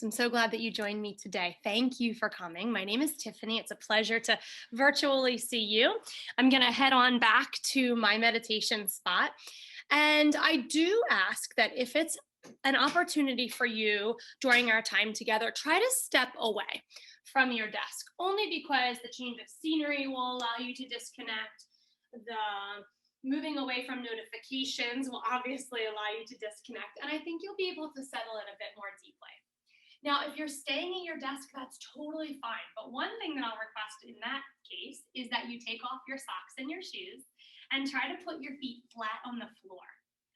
So I'm so glad that you joined me today. Thank you for coming. My name is Tiffany. It's a pleasure to virtually see you. I'm going to head on back to my meditation spot. And I do ask that if it's an opportunity for you during our time together, try to step away from your desk, only because the change of scenery will allow you to disconnect. The moving away from notifications will obviously allow you to disconnect. And I think you'll be able to settle in a bit more deeply. Now, if you're staying at your desk, that's totally fine. But one thing that I'll request in that case is that you take off your socks and your shoes and try to put your feet flat on the floor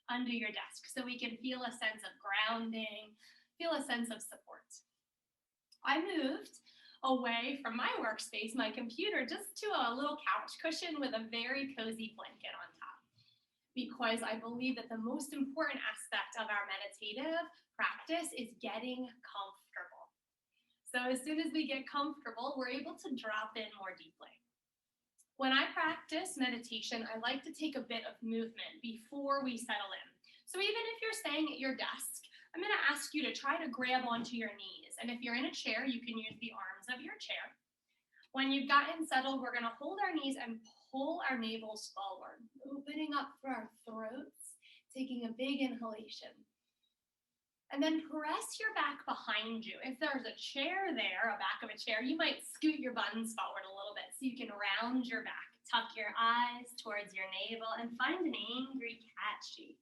under your desk so we can feel a sense of grounding, feel a sense of support. I moved away from my workspace, my computer, just to a little couch cushion with a very cozy blanket on top, because I believe that the most important aspect of our meditative practice is getting comfortable. So as soon as we get comfortable, we're able to drop in more deeply. When I practice meditation, I like to take a bit of movement before we settle in. So even if you're staying at your desk, I'm going to ask you to try to grab onto your knees. And if you're in a chair, you can use the arms of your chair. When you've gotten settled, we're going to hold our knees and pull our navels forward, opening up through our throats, taking a big inhalation. And then press your back behind you. If there's a chair there, a back of a chair, you might scoot your buttons forward a little bit so you can round your back. Tuck your eyes towards your navel and find an angry cat shape.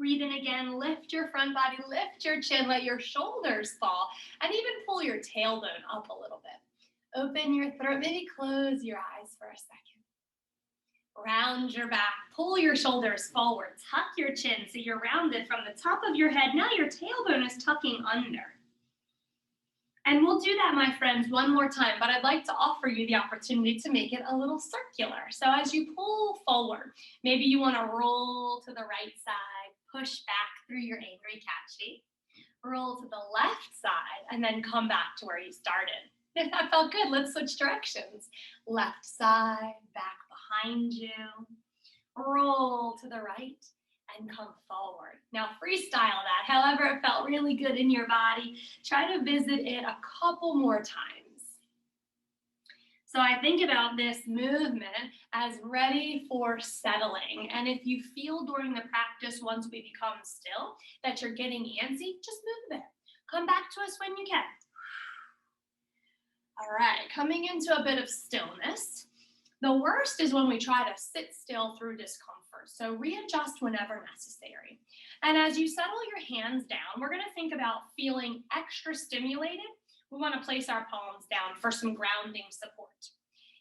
Breathe in again, lift your front body, lift your chin, let your shoulders fall, and even pull your tailbone up a little bit. Open your throat, maybe close your eyes for a second. Round your back, pull your shoulders forward, tuck your chin so you're rounded from the top of your head. Now your tailbone is tucking under. And we'll do that, my friends, one more time, but I'd like to offer you the opportunity to make it a little circular. So as you pull forward, maybe you want to roll to the right side, push back through your angry cat shape, roll to the left side, and then come back to where you started. If that felt good, let's switch directions. Left side, back behind you, roll to the right, and come forward. Now freestyle that, however it felt really good in your body. Try to visit it a couple more times. So I think about this movement as ready for settling. And if you feel during the practice, once we become still, that you're getting antsy, just move a bit. Come back to us when you can. All right, coming into a bit of stillness. The worst is when we try to sit still through discomfort. So readjust whenever necessary. And as you settle your hands down, we're going to think about feeling extra stimulated. We want to place our palms down for some grounding support.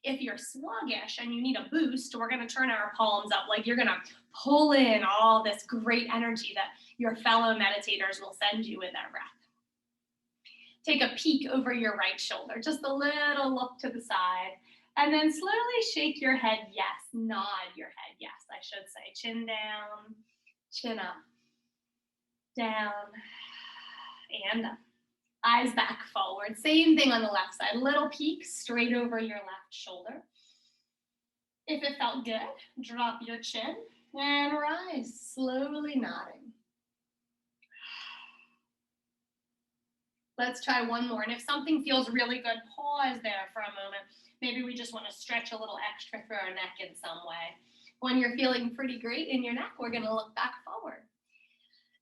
If you're sluggish and you need a boost, we're going to turn our palms up, like you're going to pull in all this great energy that your fellow meditators will send you with their breath. Take a peek over your right shoulder, just a little look to the side, and then slowly shake your head yes, nod your head yes, I should say. Chin down, chin up, down, and up. Eyes back forward. Same thing on the left side. Little peek straight over your left shoulder. If it felt good, drop your chin and rise, slowly nodding. Let's try one more. And if something feels really good, pause there for a moment. Maybe we just want to stretch a little extra through our neck in some way. When you're feeling pretty great in your neck, we're going to look back forward.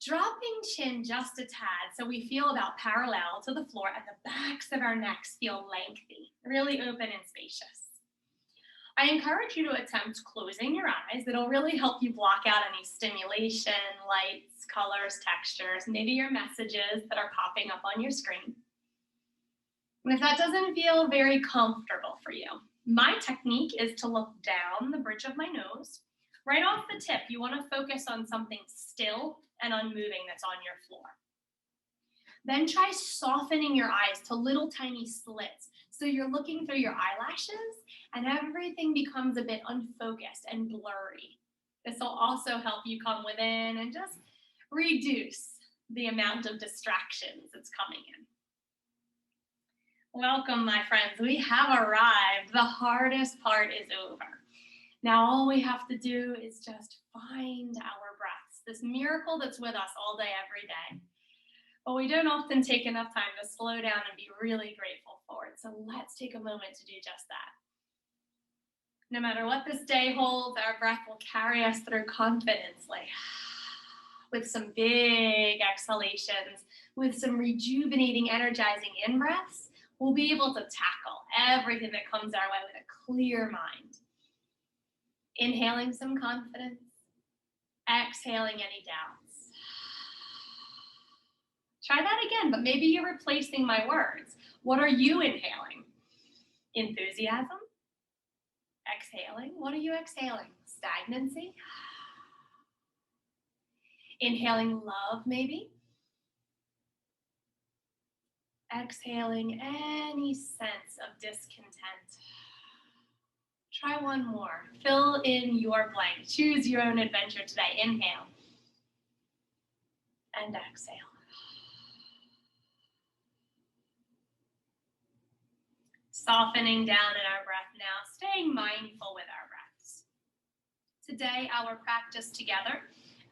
Dropping chin just a tad so we feel about parallel to the floor and the backs of our necks feel lengthy, really open and spacious. I encourage you to attempt closing your eyes. It'll really help you block out any stimulation, lights, colors, textures, maybe your messages that are popping up on your screen. And if that doesn't feel very comfortable for you, my technique is to look down the bridge of my nose. Right off the tip, you want to focus on something still and unmoving that's on your floor. Then try softening your eyes to little tiny slits. So you're looking through your eyelashes and everything becomes a bit unfocused and blurry. This will also help you come within and just reduce the amount of distractions that's coming in. Welcome, my friends. We have arrived. The hardest part is over. Now all we have to do is just find our breaths, this miracle that's with us all day, every day. But we don't often take enough time to slow down and be really grateful for it. So let's take a moment to do just that. No matter what this day holds, our breath will carry us through confidently with some big exhalations, with some rejuvenating, energizing in-breaths. We'll be able to tackle everything that comes our way with a clear mind. Inhaling some confidence, exhaling any doubts. Try that again, but maybe you're replacing my words. What are you inhaling? Enthusiasm? Exhaling? What are you exhaling? Stagnancy? Inhaling love, maybe? Exhaling any sense of discontent. Try one more. Fill in your blank. Choose your own adventure today. Inhale and exhale. Softening down in our breath now, staying mindful with our breaths. Today, our practice together,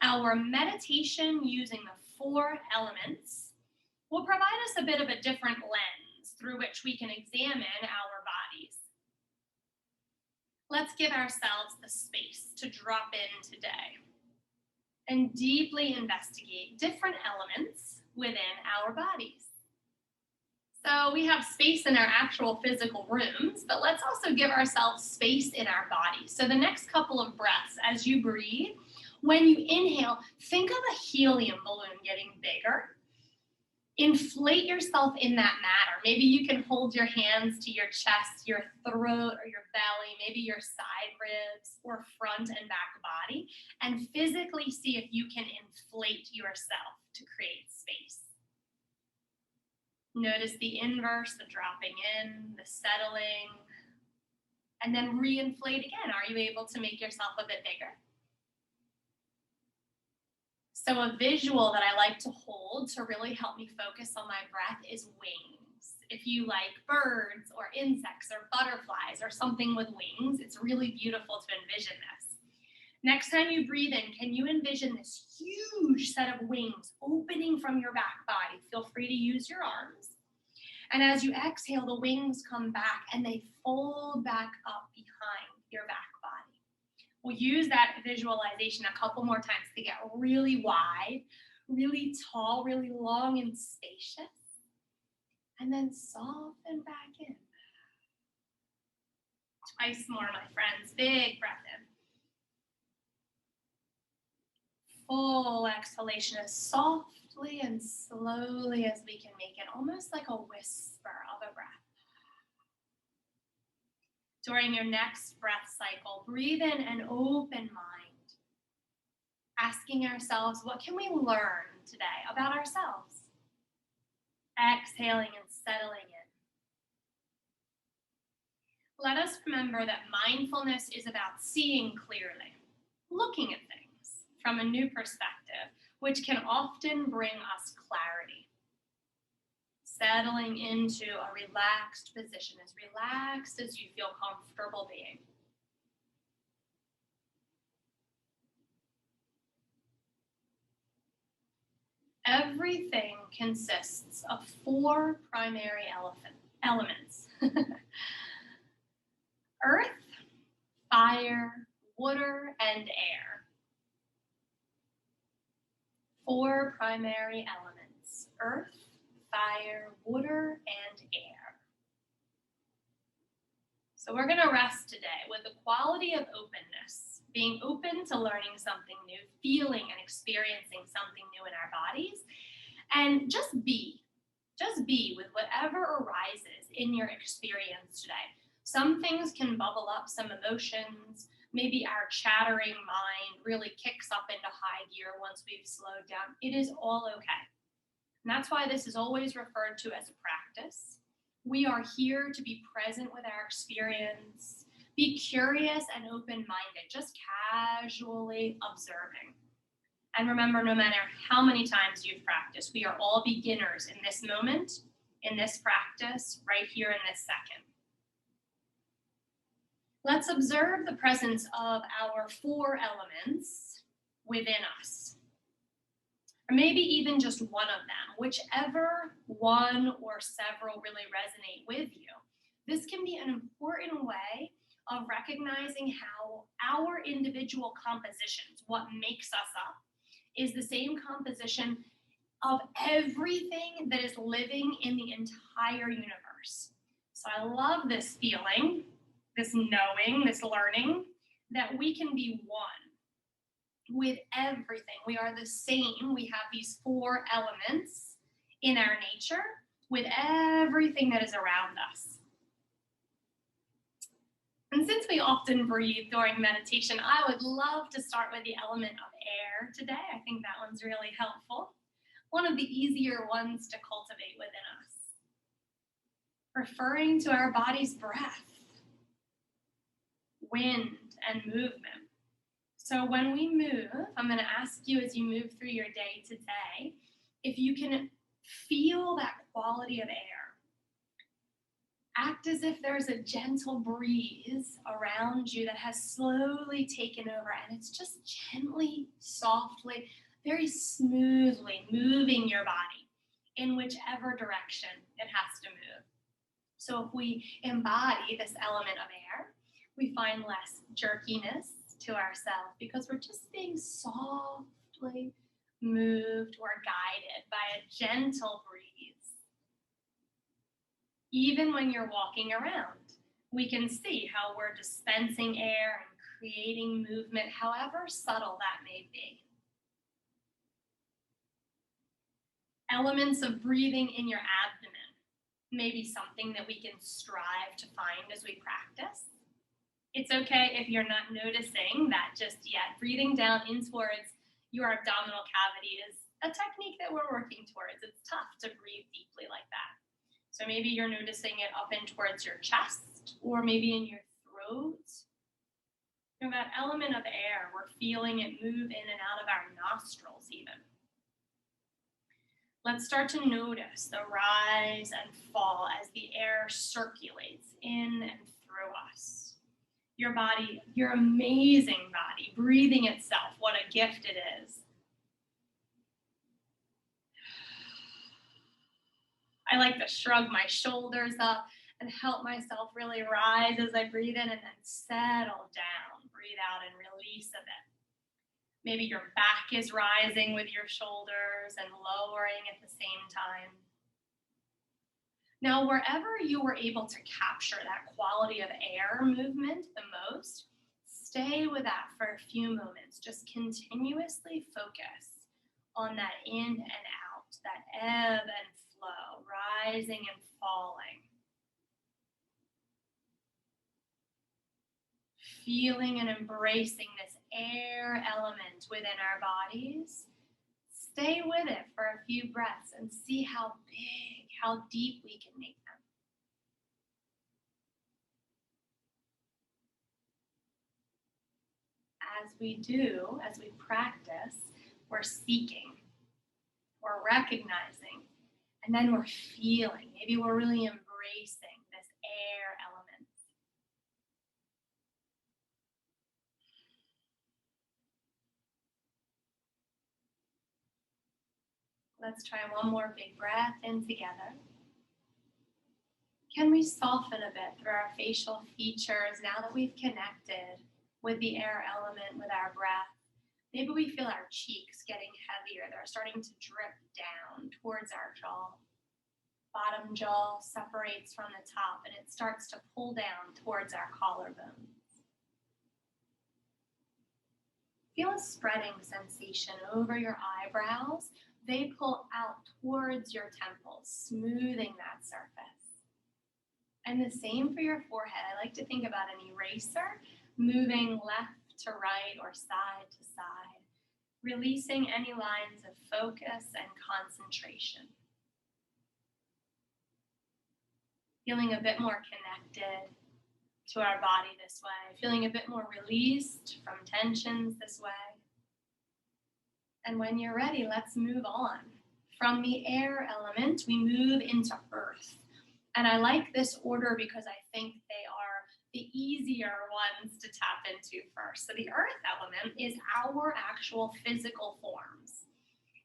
our meditation using the 4 elements, will provide us a bit of a different lens through which we can examine our bodies. Let's give ourselves the space to drop in today and deeply investigate different elements within our bodies. So we have space in our actual physical rooms, but let's also give ourselves space in our bodies. So the next couple of breaths, as you breathe, when you inhale, think of a helium balloon getting bigger. Inflate yourself in that matter. Maybe you can hold your hands to your chest, your throat, or your belly, maybe your side ribs or front and back body, and physically see if you can inflate yourself to create space. Notice the inverse, the dropping in, the settling, and then re-inflate again. Are you able to make yourself a bit bigger? So a visual that I like to hold to really help me focus on my breath is wings. If you like birds or insects or butterflies or something with wings, it's really beautiful to envision this. Next time you breathe in, can you envision this huge set of wings opening from your back body? Feel free to use your arms. And as you exhale, the wings come back and they fold back up behind your back body. We'll use that visualization a couple more times to get really wide, really tall, really long and spacious. And then soften back in. Twice more, my friends. Big breath in. Full exhalation as softly and slowly as we can make it, almost like a whisper of a breath. During your next breath cycle, breathe in an open mind, asking ourselves, what can we learn today about ourselves? Exhaling and settling in. Let us remember that mindfulness is about seeing clearly, looking at things from a new perspective, which can often bring us clarity. Settling into a relaxed position, as relaxed as you feel comfortable being. Everything consists of 4 primary elements. Earth, fire, water, and air. 4 primary elements: earth, fire, water, and air. So we're going to rest today with the quality of openness, being open to learning something new, feeling and experiencing something new in our bodies, and just be with whatever arises in your experience today. Some things can bubble up, some emotions, maybe our chattering mind really kicks up into high gear once we've slowed down. It is all okay. And that's why this is always referred to as a practice. We are here to be present with our experience, be curious and open-minded, just casually observing. And remember, no matter how many times you've practiced, we are all beginners in this moment, in this practice, right here in this second. Let's observe the presence of our 4 elements within us. or maybe even just one of them, whichever one or several really resonate with you. This can be an important way of recognizing how our individual compositions, what makes us up, is the same composition of everything that is living in the entire universe. So I love this feeling, this knowing, this learning that we can be one with everything. We are the same. We have these four elements in our nature with everything that is around us. And since we often breathe during meditation, I would love to start with the element of air today. I think that one's really helpful. One of the easier ones to cultivate within us. Referring to our body's breath, wind, and movement. So when we move, I'm going to ask you as you move through your day today, if you can feel that quality of air. Act as if there's a gentle breeze around you that has slowly taken over, and it's just gently, softly, very smoothly moving your body in whichever direction it has to move. So if we embody this element of air, we find less jerkiness to ourselves because we're just being softly moved or guided by a gentle breeze. Even when you're walking around, we can see how we're dispensing air and creating movement, however subtle that may be. Elements of breathing in your abdomen may be something that we can strive to find as we practice. It's okay if you're not noticing that just yet. Breathing down in towards your abdominal cavity is a technique that we're working towards. It's tough to breathe deeply like that. So maybe you're noticing it up in towards your chest or maybe in your throat. And that element of air, we're feeling it move in and out of our nostrils even. Let's start to notice the rise and fall as the air circulates in and through us. Your body, your amazing body, breathing itself, what a gift it is. I like to shrug my shoulders up and help myself really rise as I breathe in and then settle down. Breathe out and release a bit. Maybe your back is rising with your shoulders and lowering at the same time. Now, wherever you were able to capture that quality of air movement the most, stay with that for a few moments. Just continuously focus on that in and out, that ebb and flow, rising and falling. Feeling and embracing this air element within our bodies. Stay with it for a few breaths and see how big, how deep we can make them. As we do, as we practice, we're seeking, we're recognizing, and then we're feeling. Maybe we're really embracing this air element. Let's try one more big breath in together. Can we soften a bit through our facial features now that we've connected with the air element, with our breath? Maybe we feel our cheeks getting heavier. They're starting to drip down towards our jaw. Bottom jaw separates from the top and it starts to pull down towards our collarbones. Feel a spreading sensation over your eyebrows. They pull out towards your temples, smoothing that surface. And the same for your forehead. I like to think about an eraser moving left to right or side to side, releasing any lines of focus and concentration. Feeling a bit more connected to our body this way, feeling a bit more released from tensions this way. And when you're ready, let's move on. From the air element, we move into earth. And I like this order because I think they are the easier ones to tap into first. So the earth element is our actual physical forms.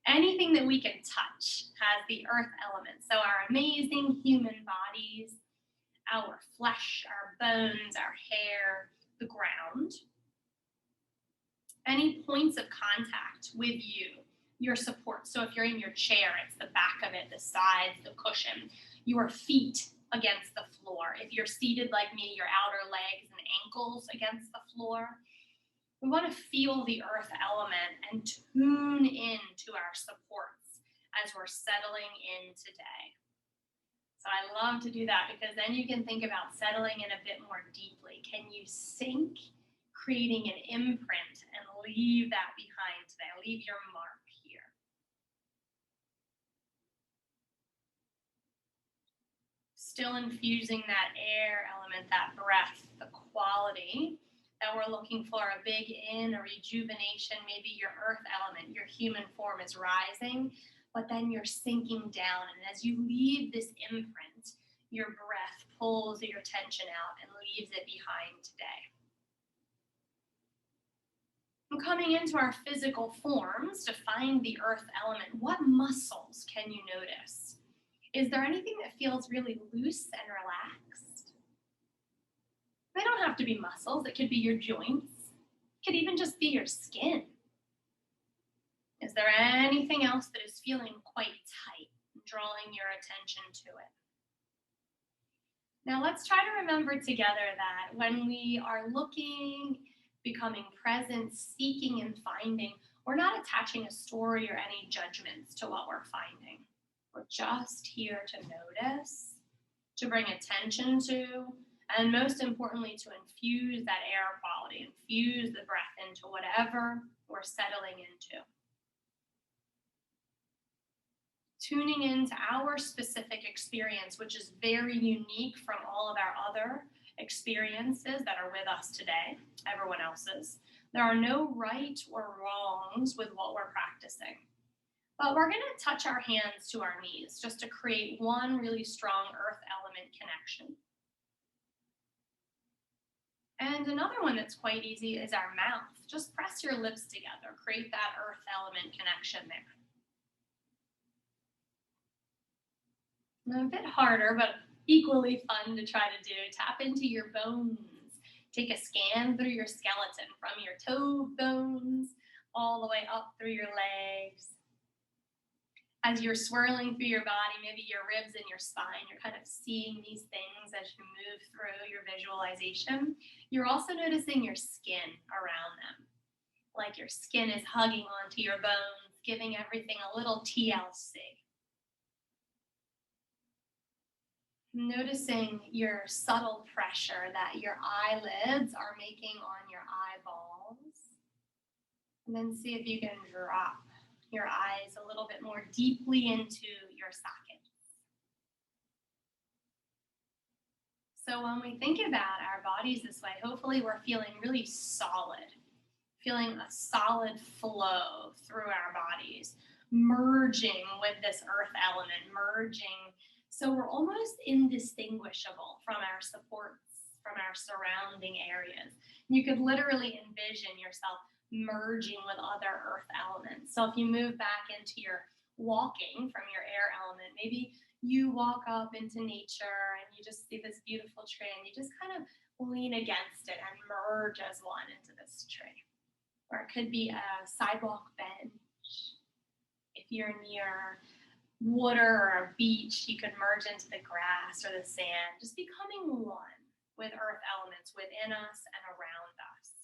Anything that we can touch has the earth element. So our amazing human bodies, our flesh, our bones, our hair, the ground. Any points of contact with you, your support. So if you're in your chair, it's the back of it, the sides, the cushion, your feet against the floor. If you're seated like me, your outer legs and ankles against the floor. We want to feel the earth element and tune in to our supports as we're settling in today. So I love to do that because then you can think about settling in a bit more deeply. Can you sink, creating an imprint, and leave that behind today? Leave your mark here. Still infusing that air element, that breath, the quality that we're looking for, a big in, a rejuvenation, maybe your earth element, your human form is rising, but then you're sinking down. And as you leave this imprint, your breath pulls your tension out and leaves it behind today. And coming into our physical forms to find the earth element, what muscles can you notice? Is there anything that feels really loose and relaxed? They don't have to be muscles. It could be your joints. It could even just be your skin. Is there anything else that is feeling quite tight, drawing your attention to it? Now let's try to remember together that when we are looking, becoming present, seeking and finding, we're not attaching a story or any judgments to what we're finding. We're just here to notice, to bring attention to, and most importantly, to infuse that air quality, infuse the breath into whatever we're settling into. Tuning into our specific experience, which is very unique from all of our other experiences that are with us today, everyone else's. There are no right or wrongs with what we're practicing. But we're going to touch our hands to our knees just to create one really strong earth element connection. And another one that's quite easy is our mouth. Just press your lips together, create that earth element connection there. And a bit harder, but equally fun to try to do. Tap into your bones. Take a scan through your skeleton from your toe bones all the way up through your legs. As you're swirling through your body, maybe your ribs and your spine, you're kind of seeing these things as you move through your visualization. You're also noticing your skin around them. Like your skin is hugging onto your bones, giving everything a little TLC. Noticing your subtle pressure that your eyelids are making on your eyeballs. And then see if you can drop your eyes a little bit more deeply into your sockets. So when we think about our bodies this way, hopefully we're feeling really solid, feeling a solid flow through our bodies, merging with this earth element, merging. So we're almost indistinguishable from our supports, from our surrounding areas. You could literally envision yourself merging with other earth elements. So if you move back into your walking from your air element, maybe you walk up into nature and you just see this beautiful tree and you just kind of lean against it and merge as one into this tree. Or it could be a sidewalk bench. If you're near water or a beach, you could merge into the grass or the sand, just becoming one with earth elements within us and around us.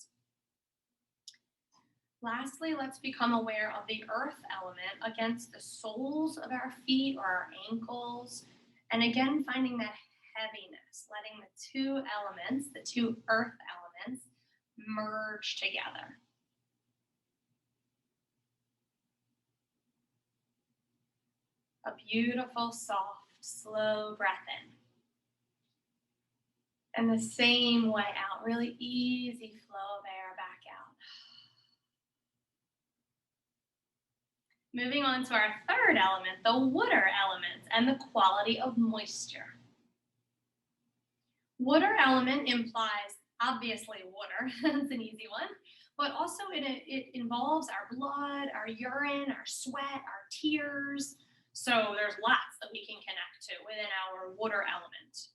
Lastly, let's become aware of the earth element against the soles of our feet or our ankles. And again, finding that heaviness, letting the two elements, the two earth elements, merge together. A beautiful, soft, slow breath in. And the same way out, really easy flow of air back out. Moving on to our third element, the water element and the quality of moisture. Water element implies, obviously, water. That's an easy one. but also it involves our blood, our urine, our sweat, our tears. So there's lots that we can connect to within our water element.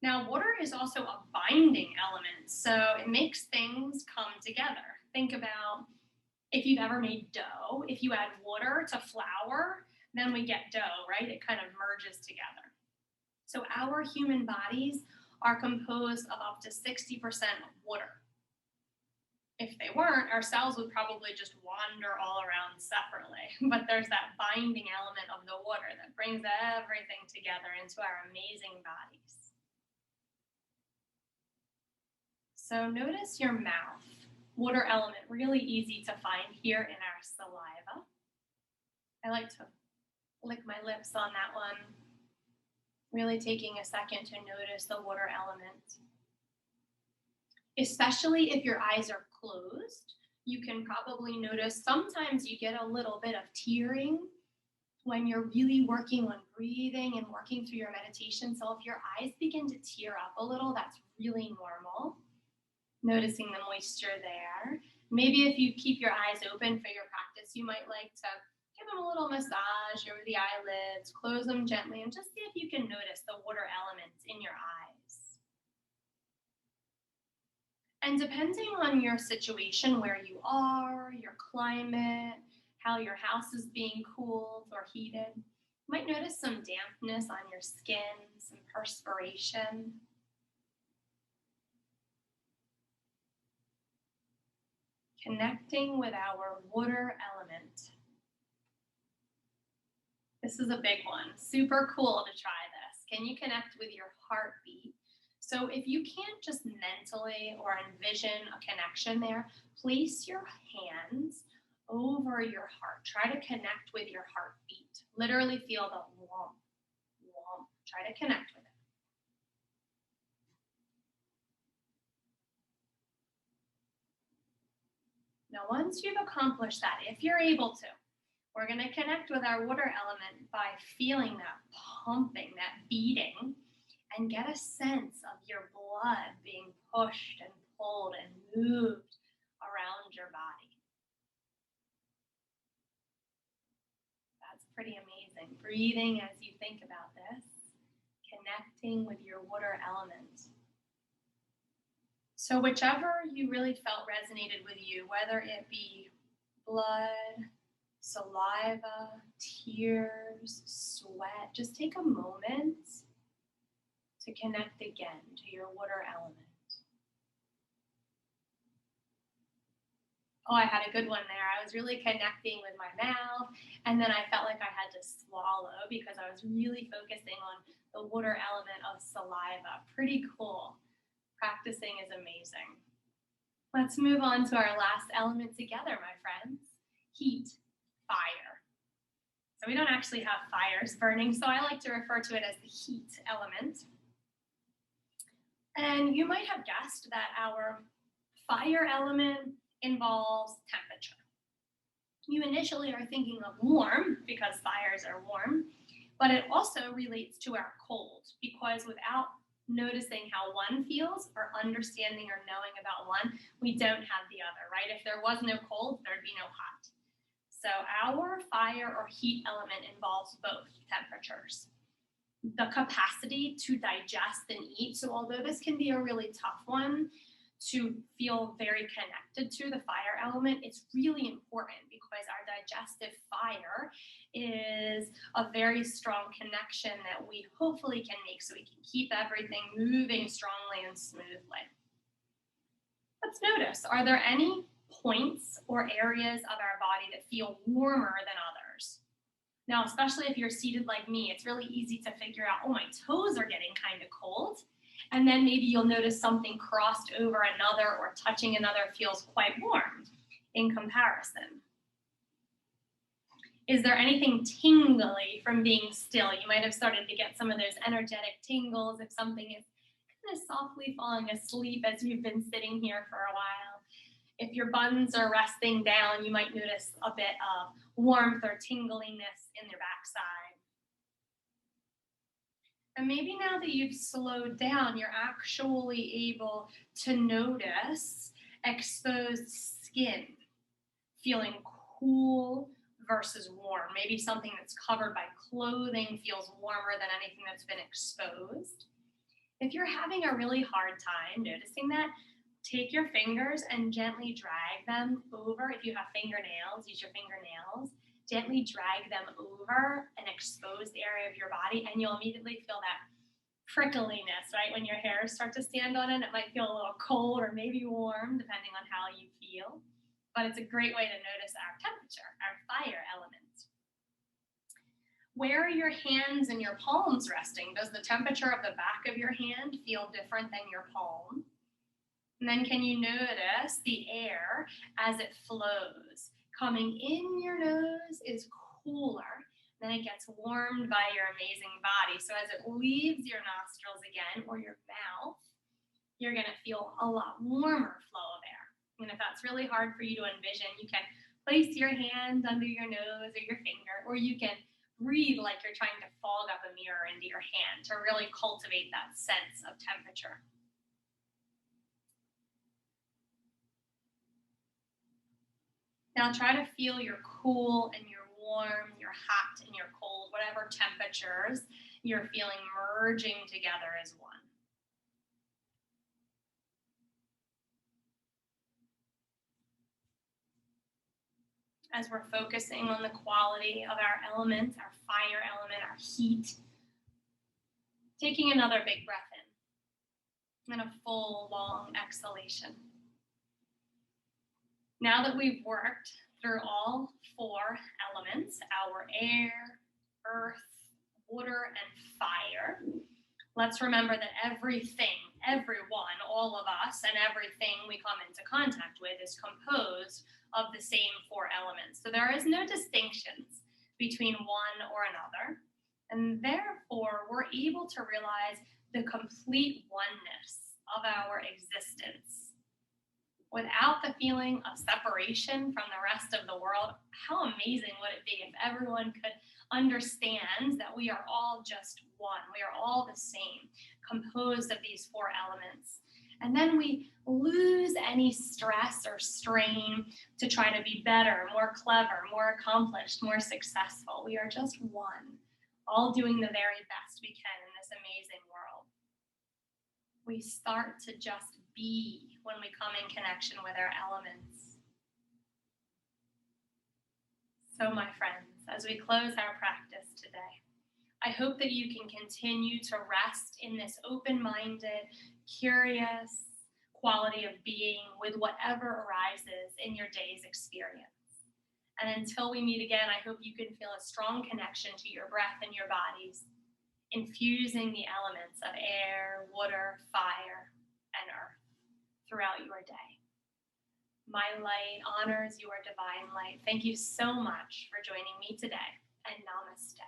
Now, water is also a binding element, so it makes things come together. Think about if you've ever made dough, if you add water to flour, then we get dough, right? It kind of merges together. So our human bodies are composed of up to 60% water. If they weren't, our cells would probably just wander all around separately. But there's that binding element of the water that brings everything together into our amazing bodies. So notice your mouth. Water element, really easy to find here in our saliva. I like to lick my lips on that one, really taking a second to notice the water element. Especially if your eyes are closed, you can probably notice sometimes you get a little bit of tearing when you're really working on breathing and working through your meditation. So if your eyes begin to tear up a little, that's really normal. Noticing the moisture there. Maybe if you keep your eyes open for your practice, you might like to give them a little massage over the eyelids, close them gently, and just see if you can notice the water elements in your eyes. And depending on your situation, where you are, your climate, how your house is being cooled or heated, you might notice some dampness on your skin, some perspiration. Connecting with our water element. This is a big one. Super cool to try this. Can you connect with your heartbeat? So if you can't just mentally or envision a connection there, place your hands over your heart. Try to connect with your heartbeat. Literally feel the whomp, whomp. Try to connect with it. Now, once you've accomplished that, if you're able to, we're going to connect with our water element by feeling that pumping, that beating, and get a sense of your blood being pushed and pulled and moved around your body. That's pretty amazing. Breathing as you think about this, connecting with your water element. So whichever you really felt resonated with you, whether it be blood, saliva, tears, sweat, just take a moment to connect again to your water element. Oh, I had a good one there. I was really connecting with my mouth, and then I felt like I had to swallow because I was really focusing on the water element of saliva. Pretty cool. Practicing is amazing. Let's move on to our last element together, my friends. Heat, fire. So we don't actually have fires burning, so I like to refer to it as the heat element. And you might have guessed that our fire element involves temperature. You initially are thinking of warm because fires are warm, but it also relates to our cold, because without noticing how one feels or understanding or knowing about one, we don't have the other, right? If there was no cold, there'd be no hot. So our fire or heat element involves both temperatures. The capacity to digest and eat. So although this can be a really tough one to feel very connected to, the fire element, it's really important because our digestive fire is a very strong connection that we hopefully can make so we can keep everything moving strongly and smoothly. Let's notice, are there any points or areas of our body that feel warmer than others? Now, especially if you're seated like me, it's really easy to figure out, oh, my toes are getting kind of cold. And then maybe you'll notice something crossed over another or touching another feels quite warm in comparison. Is there anything tingly from being still? You might have started to get some of those energetic tingles if something is kind of softly falling asleep as you've been sitting here for a while. If your buns are resting down, you might notice a bit of warmth or tingliness in your backside. And maybe now that you've slowed down, you're actually able to notice exposed skin, feeling cool versus warm. Maybe something that's covered by clothing feels warmer than anything that's been exposed. If you're having a really hard time noticing that, take your fingers and gently drag them over. If you have fingernails, use your fingernails. Gently drag them over an exposed area of your body, and you'll immediately feel that prickliness, right? When your hairs start to stand on it, it might feel a little cold or maybe warm, depending on how you feel. But it's a great way to notice our temperature, our fire element. Where are your hands and your palms resting? Does the temperature of the back of your hand feel different than your palm? And then can you notice the air as it flows? Coming in your nose is cooler, then it gets warmed by your amazing body. So as it leaves your nostrils again, or your mouth, you're gonna feel a lot warmer flow of air. And if that's really hard for you to envision, you can place your hand under your nose or your finger, or you can breathe like you're trying to fog up a mirror into your hand to really cultivate that sense of temperature. Now try to feel your cool and your warm, your hot and your cold, whatever temperatures you're feeling merging together as one. As we're focusing on the quality of our elements, our fire element, our heat, taking another big breath in and a full, long exhalation. Now that we've worked through all 4 elements, our air, earth, water, and fire, let's remember that everything, everyone, all of us, and everything we come into contact with is composed of the same 4 elements. So there is no distinctions between one or another. And therefore, we're able to realize the complete oneness of our existence. Without the feeling of separation from the rest of the world, how amazing would it be if everyone could understand that we are all just one. We are all the same, composed of these 4 elements. And then we lose any stress or strain to try to be better, more clever, more accomplished, more successful. We are just one, all doing the very best we can in this amazing world. We start to just be when we come in connection with our elements. So, my friends, as we close our practice today, I hope that you can continue to rest in this open-minded, curious quality of being with whatever arises in your day's experience. And until we meet again, I hope you can feel a strong connection to your breath and your bodies, infusing the elements of air, water, fire, and earth throughout your day. My light honors your divine light. Thank you so much for joining me today, and namaste.